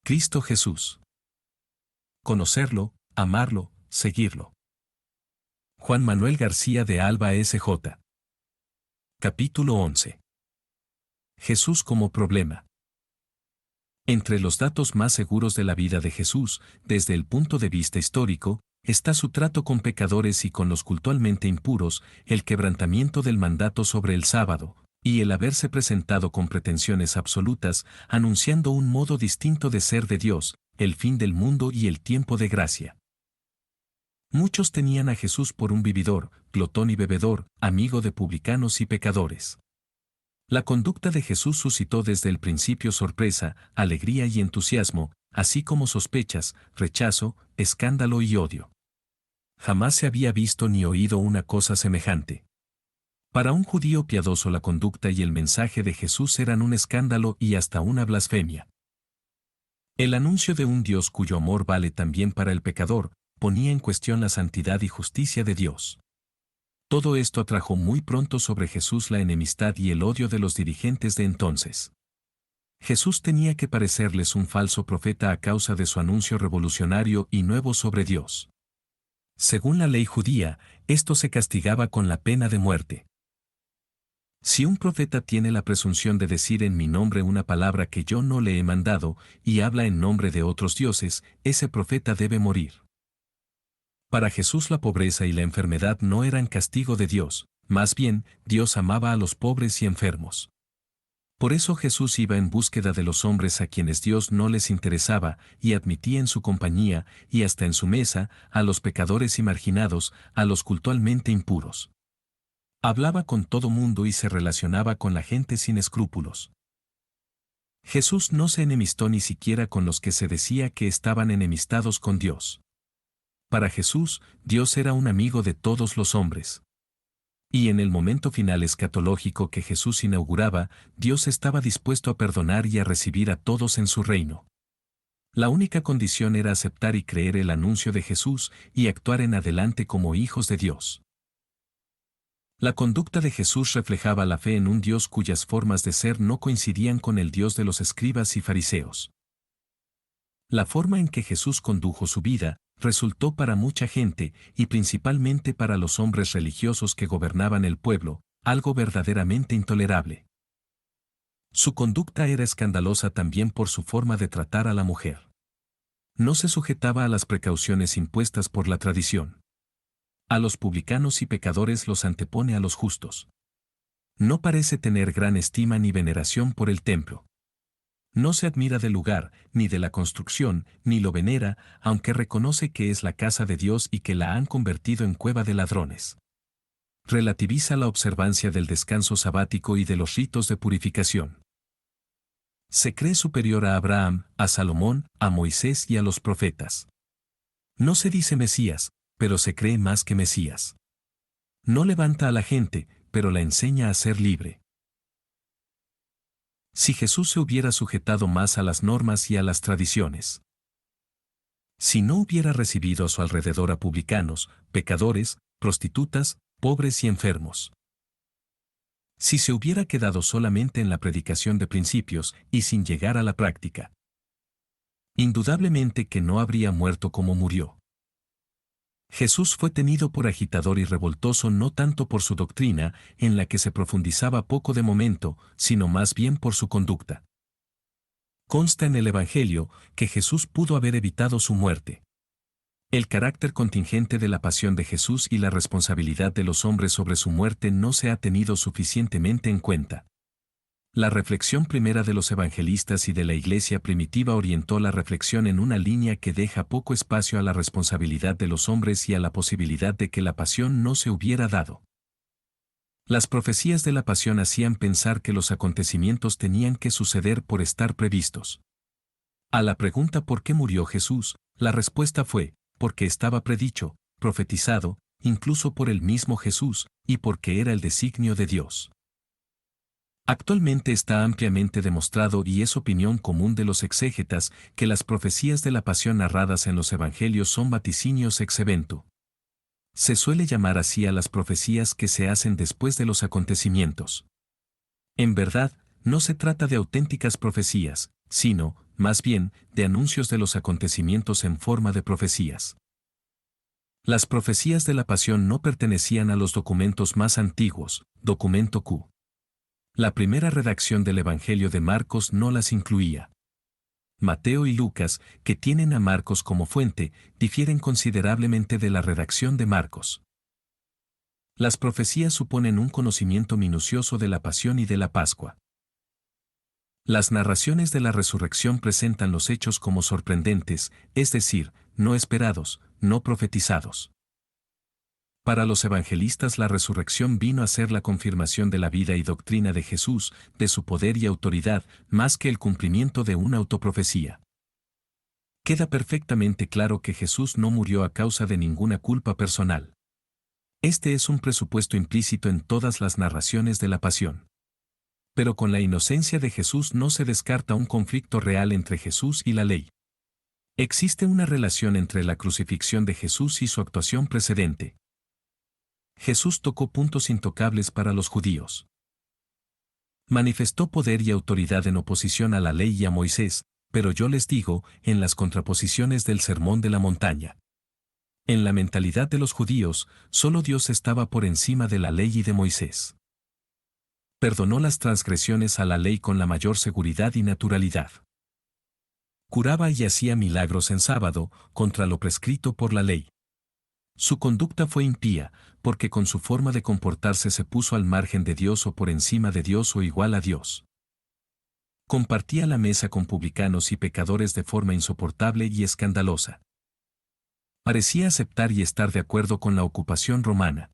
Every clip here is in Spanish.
Cristo Jesús. Conocerlo, amarlo, seguirlo. Juan Manuel García de Alba S.J. Capítulo 11. Jesús como problema. Entre los datos más seguros de la vida de Jesús, desde el punto de vista histórico, está su trato con pecadores y con los cultualmente impuros, el quebrantamiento del mandato sobre el sábado, y el haberse presentado con pretensiones absolutas, anunciando un modo distinto de ser de Dios, el fin del mundo y el tiempo de gracia. Muchos tenían a Jesús por un vividor, glotón y bebedor, amigo de publicanos y pecadores. La conducta de Jesús suscitó desde el principio sorpresa, alegría y entusiasmo, así como sospechas, rechazo, escándalo y odio. Jamás se había visto ni oído una cosa semejante. Para un judío piadoso la conducta y el mensaje de Jesús eran un escándalo y hasta una blasfemia. El anuncio de un Dios cuyo amor vale también para el pecador, ponía en cuestión la santidad y justicia de Dios. Todo esto atrajo muy pronto sobre Jesús la enemistad y el odio de los dirigentes de entonces. Jesús tenía que parecerles un falso profeta a causa de su anuncio revolucionario y nuevo sobre Dios. Según la ley judía, esto se castigaba con la pena de muerte. Si un profeta tiene la presunción de decir en mi nombre una palabra que yo no le he mandado, y habla en nombre de otros dioses, ese profeta debe morir. Para Jesús la pobreza y la enfermedad no eran castigo de Dios, más bien, Dios amaba a los pobres y enfermos. Por eso Jesús iba en búsqueda de los hombres a quienes Dios no les interesaba, y admitía en su compañía, y hasta en su mesa, a los pecadores y marginados, a los cultualmente impuros. Hablaba con todo mundo y se relacionaba con la gente sin escrúpulos. Jesús no se enemistó ni siquiera con los que se decía que estaban enemistados con Dios. Para Jesús, Dios era un amigo de todos los hombres. Y en el momento final escatológico que Jesús inauguraba, Dios estaba dispuesto a perdonar y a recibir a todos en su reino. La única condición era aceptar y creer el anuncio de Jesús y actuar en adelante como hijos de Dios. La conducta de Jesús reflejaba la fe en un Dios cuyas formas de ser no coincidían con el Dios de los escribas y fariseos. La forma en que Jesús condujo su vida resultó para mucha gente, y principalmente para los hombres religiosos que gobernaban el pueblo, algo verdaderamente intolerable. Su conducta era escandalosa también por su forma de tratar a la mujer. No se sujetaba a las precauciones impuestas por la tradición. A los publicanos y pecadores los antepone a los justos. No parece tener gran estima ni veneración por el templo. No se admira del lugar, ni de la construcción, ni lo venera, aunque reconoce que es la casa de Dios y que la han convertido en cueva de ladrones. Relativiza la observancia del descanso sabático y de los ritos de purificación. Se cree superior a Abraham, a Salomón, a Moisés y a los profetas. No se dice Mesías, pero se cree más que Mesías. No levanta a la gente, pero la enseña a ser libre. Si Jesús se hubiera sujetado más a las normas y a las tradiciones. Si no hubiera recibido a su alrededor a publicanos, pecadores, prostitutas, pobres y enfermos. Si se hubiera quedado solamente en la predicación de principios y sin llegar a la práctica. Indudablemente que no habría muerto como murió. Jesús fue tenido por agitador y revoltoso no tanto por su doctrina, en la que se profundizaba poco de momento, sino más bien por su conducta. Consta en el Evangelio que Jesús pudo haber evitado su muerte. El carácter contingente de la pasión de Jesús y la responsabilidad de los hombres sobre su muerte no se ha tenido suficientemente en cuenta. La reflexión primera de los evangelistas y de la Iglesia primitiva orientó la reflexión en una línea que deja poco espacio a la responsabilidad de los hombres y a la posibilidad de que la pasión no se hubiera dado. Las profecías de la pasión hacían pensar que los acontecimientos tenían que suceder por estar previstos. A la pregunta ¿por qué murió Jesús?, la respuesta fue, porque estaba predicho, profetizado, incluso por el mismo Jesús, y porque era el designio de Dios. Actualmente está ampliamente demostrado y es opinión común de los exégetas que las profecías de la pasión narradas en los evangelios son vaticinios ex evento. Se suele llamar así a las profecías que se hacen después de los acontecimientos. En verdad, no se trata de auténticas profecías, sino más bien, de anuncios de los acontecimientos en forma de profecías. Las profecías de la pasión no pertenecían a los documentos más antiguos, documento Q. La primera redacción del Evangelio de Marcos no las incluía. Mateo y Lucas, que tienen a Marcos como fuente, difieren considerablemente de la redacción de Marcos. Las profecías suponen un conocimiento minucioso de la pasión y de la Pascua. Las narraciones de la resurrección presentan los hechos como sorprendentes, es decir, no esperados, no profetizados. Para los evangelistas la resurrección vino a ser la confirmación de la vida y doctrina de Jesús, de su poder y autoridad, más que el cumplimiento de una autoprofecía. Queda perfectamente claro que Jesús no murió a causa de ninguna culpa personal. Este es un presupuesto implícito en todas las narraciones de la pasión. Pero con la inocencia de Jesús no se descarta un conflicto real entre Jesús y la ley. Existe una relación entre la crucifixión de Jesús y su actuación precedente. Jesús tocó puntos intocables para los judíos. Manifestó poder y autoridad en oposición a la ley y a Moisés, pero yo les digo, en las contraposiciones del Sermón de la Montaña. En la mentalidad de los judíos, solo Dios estaba por encima de la ley y de Moisés. Perdonó las transgresiones a la ley con la mayor seguridad y naturalidad. Curaba y hacía milagros en sábado, contra lo prescrito por la ley. Su conducta fue impía, porque con su forma de comportarse se puso al margen de Dios o por encima de Dios o igual a Dios. Compartía la mesa con publicanos y pecadores de forma insoportable y escandalosa. Parecía aceptar y estar de acuerdo con la ocupación romana.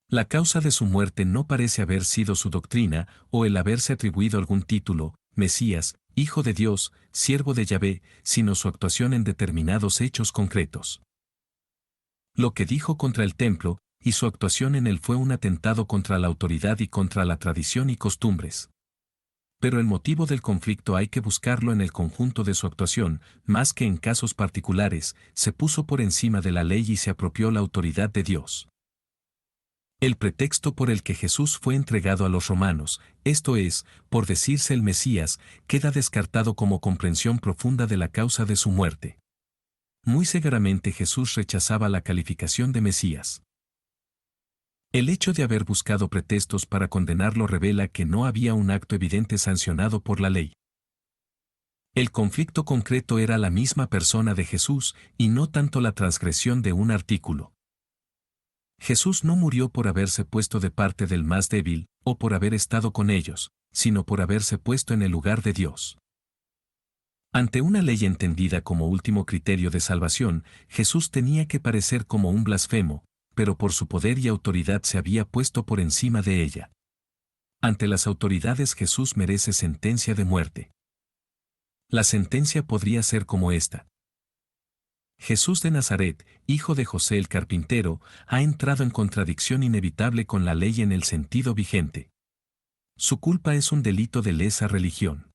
La causa de su muerte no parece haber sido su doctrina o el haberse atribuido algún título, Mesías, Hijo de Dios, siervo de Yahvé, sino su actuación en determinados hechos concretos. Lo que dijo contra el templo, y su actuación en él fue un atentado contra la autoridad y contra la tradición y costumbres. Pero el motivo del conflicto hay que buscarlo en el conjunto de su actuación, más que en casos particulares, se puso por encima de la ley y se apropió la autoridad de Dios. El pretexto por el que Jesús fue entregado a los romanos, esto es, por decirse el Mesías, queda descartado como comprensión profunda de la causa de su muerte. Muy severamente Jesús rechazaba la calificación de Mesías. El hecho de haber buscado pretextos para condenarlo revela que no había un acto evidente sancionado por la ley. El conflicto concreto era la misma persona de Jesús y no tanto la transgresión de un artículo. Jesús no murió por haberse puesto de parte del más débil, o por haber estado con ellos, sino por haberse puesto en el lugar de Dios. Ante una ley entendida como último criterio de salvación, Jesús tenía que parecer como un blasfemo, pero por su poder y autoridad se había puesto por encima de ella. Ante las autoridades Jesús merece sentencia de muerte. La sentencia podría ser como esta. Jesús de Nazaret, hijo de José el carpintero, ha entrado en contradicción inevitable con la ley en el sentido vigente. Su culpa es un delito de lesa religión.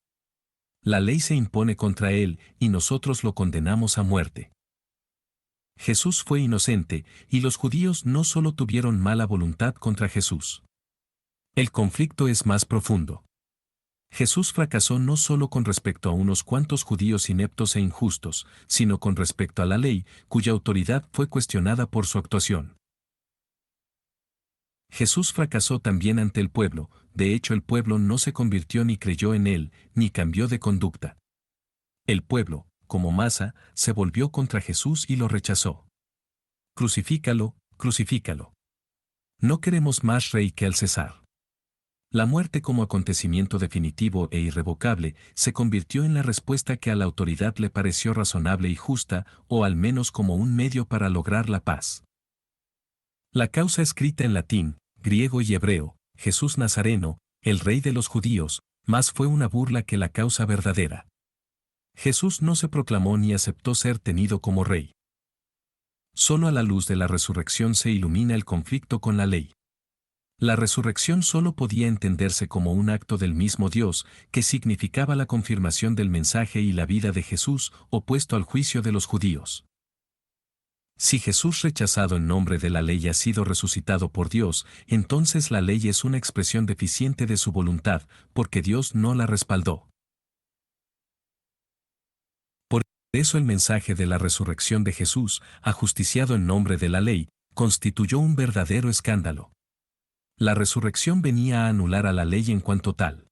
La ley se impone contra él y nosotros lo condenamos a muerte. Jesús fue inocente, y los judíos no solo tuvieron mala voluntad contra Jesús. El conflicto es más profundo. Jesús fracasó no solo con respecto a unos cuantos judíos ineptos e injustos, sino con respecto a la ley, cuya autoridad fue cuestionada por su actuación. Jesús fracasó también ante el pueblo, de hecho el pueblo no se convirtió ni creyó en él, ni cambió de conducta. El pueblo, como masa, se volvió contra Jesús y lo rechazó. Crucifícalo, crucifícalo. No queremos más rey que al César. La muerte como acontecimiento definitivo e irrevocable se convirtió en la respuesta que a la autoridad le pareció razonable y justa, o al menos como un medio para lograr la paz. La causa escrita en latín, griego y hebreo, Jesús Nazareno, el rey de los judíos, más fue una burla que la causa verdadera. Jesús no se proclamó ni aceptó ser tenido como rey. Solo a la luz de la resurrección se ilumina el conflicto con la ley. La resurrección solo podía entenderse como un acto del mismo Dios, que significaba la confirmación del mensaje y la vida de Jesús, opuesto al juicio de los judíos. Si Jesús rechazado en nombre de la ley ha sido resucitado por Dios, entonces la ley es una expresión deficiente de su voluntad, porque Dios no la respaldó. Eso el mensaje de la resurrección de Jesús, ajusticiado en nombre de la ley, constituyó un verdadero escándalo. La resurrección venía a anular a la ley en cuanto tal.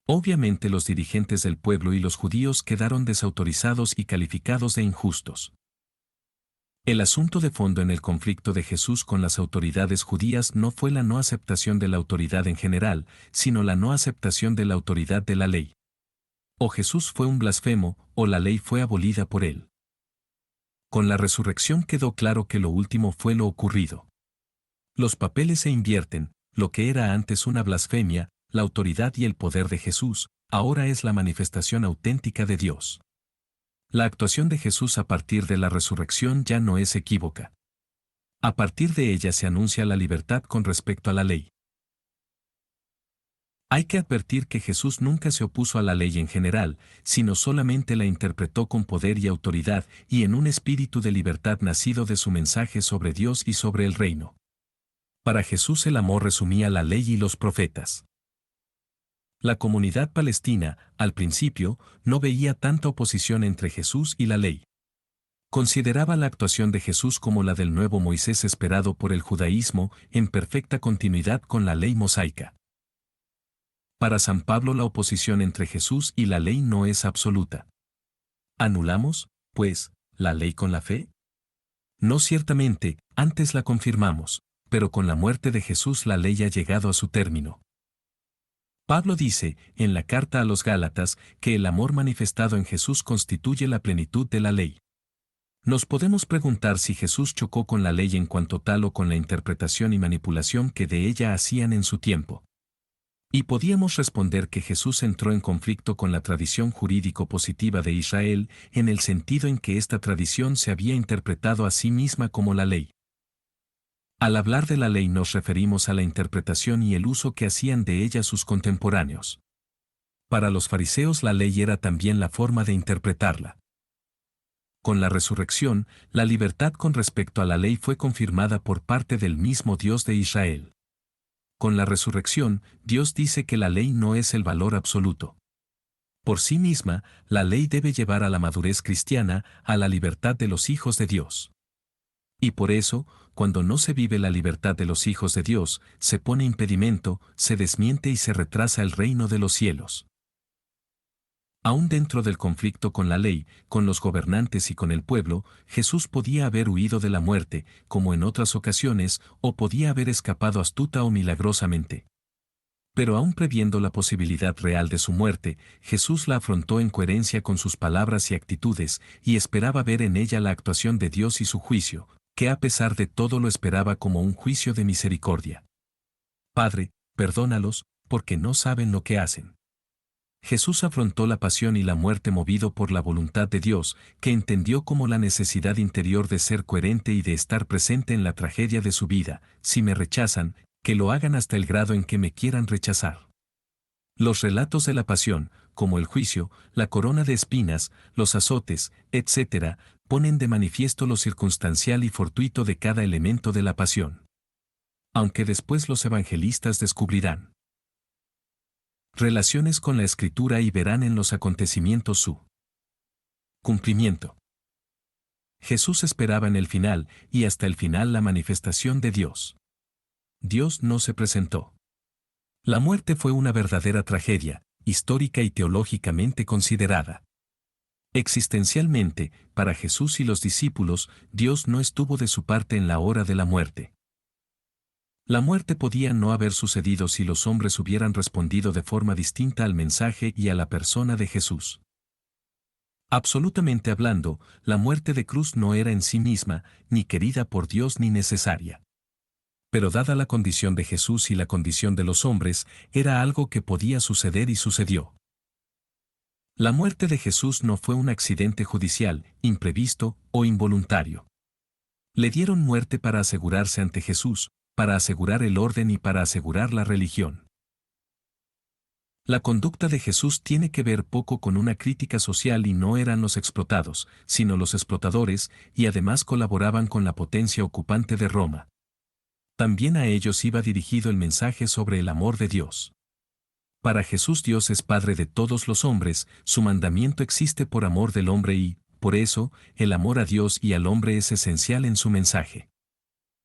Obviamente los dirigentes del pueblo y los judíos quedaron desautorizados y calificados de injustos. El asunto de fondo en el conflicto de Jesús con las autoridades judías no fue la no aceptación de la autoridad en general, sino la no aceptación de la autoridad de la ley. O Jesús fue un blasfemo, o la ley fue abolida por él. Con la resurrección quedó claro que lo último fue lo ocurrido. Los papeles se invierten, lo que era antes una blasfemia, la autoridad y el poder de Jesús, ahora es la manifestación auténtica de Dios. La actuación de Jesús a partir de la resurrección ya no es equívoca. A partir de ella se anuncia la libertad con respecto a la ley. Hay que advertir que Jesús nunca se opuso a la ley en general, sino solamente la interpretó con poder y autoridad y en un espíritu de libertad nacido de su mensaje sobre Dios y sobre el reino. Para Jesús el amor resumía la ley y los profetas. La comunidad palestina, al principio, no veía tanta oposición entre Jesús y la ley. Consideraba la actuación de Jesús como la del nuevo Moisés esperado por el judaísmo, en perfecta continuidad con la ley mosaica. Para San Pablo la oposición entre Jesús y la ley no es absoluta. ¿Anulamos, pues, la ley con la fe? No ciertamente, antes la confirmamos, pero con la muerte de Jesús la ley ha llegado a su término. Pablo dice, en la carta a los Gálatas, que el amor manifestado en Jesús constituye la plenitud de la ley. Nos podemos preguntar si Jesús chocó con la ley en cuanto tal o con la interpretación y manipulación que de ella hacían en su tiempo. Y podíamos responder que Jesús entró en conflicto con la tradición jurídico-positiva de Israel, en el sentido en que esta tradición se había interpretado a sí misma como la ley. Al hablar de la ley nos referimos a la interpretación y el uso que hacían de ella sus contemporáneos. Para los fariseos la ley era también la forma de interpretarla. Con la resurrección, la libertad con respecto a la ley fue confirmada por parte del mismo Dios de Israel. Con la resurrección, Dios dice que la ley no es el valor absoluto. Por sí misma, la ley debe llevar a la madurez cristiana, a la libertad de los hijos de Dios. Y por eso, cuando no se vive la libertad de los hijos de Dios, se pone impedimento, se desmiente y se retrasa el reino de los cielos. Aún dentro del conflicto con la ley, con los gobernantes y con el pueblo, Jesús podía haber huido de la muerte, como en otras ocasiones, o podía haber escapado astuta o milagrosamente. Pero aún previendo la posibilidad real de su muerte, Jesús la afrontó en coherencia con sus palabras y actitudes, y esperaba ver en ella la actuación de Dios y su juicio, que a pesar de todo lo esperaba como un juicio de misericordia. Padre, perdónalos, porque no saben lo que hacen. Jesús afrontó la pasión y la muerte movido por la voluntad de Dios, que entendió como la necesidad interior de ser coherente y de estar presente en la tragedia de su vida. Si me rechazan, que lo hagan hasta el grado en que me quieran rechazar. Los relatos de la pasión, como el juicio, la corona de espinas, los azotes, etc., ponen de manifiesto lo circunstancial y fortuito de cada elemento de la pasión. Aunque después los evangelistas descubrirán relaciones con la Escritura y verán en los acontecimientos su cumplimiento. Jesús esperaba en el final, y hasta el final la manifestación de Dios. Dios no se presentó. La muerte fue una verdadera tragedia, histórica y teológicamente considerada. Existencialmente, para Jesús y los discípulos, Dios no estuvo de su parte en la hora de la muerte. La muerte podía no haber sucedido si los hombres hubieran respondido de forma distinta al mensaje y a la persona de Jesús. Absolutamente hablando, la muerte de cruz no era en sí misma, ni querida por Dios ni necesaria. Pero dada la condición de Jesús y la condición de los hombres, era algo que podía suceder y sucedió. La muerte de Jesús no fue un accidente judicial, imprevisto o involuntario. Le dieron muerte para asegurarse ante Jesús, para asegurar el orden y para asegurar la religión. La conducta de Jesús tiene que ver poco con una crítica social y no eran los explotados, sino los explotadores, y además colaboraban con la potencia ocupante de Roma. También a ellos iba dirigido el mensaje sobre el amor de Dios. Para Jesús Dios es Padre de todos los hombres, su mandamiento existe por amor del hombre y, Por eso, el amor a Dios y al hombre es esencial en su mensaje.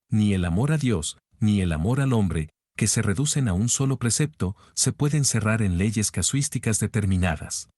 Ni el amor a Dios, ni el amor al hombre, que se reducen a un solo precepto, se pueden cerrar en leyes casuísticas determinadas.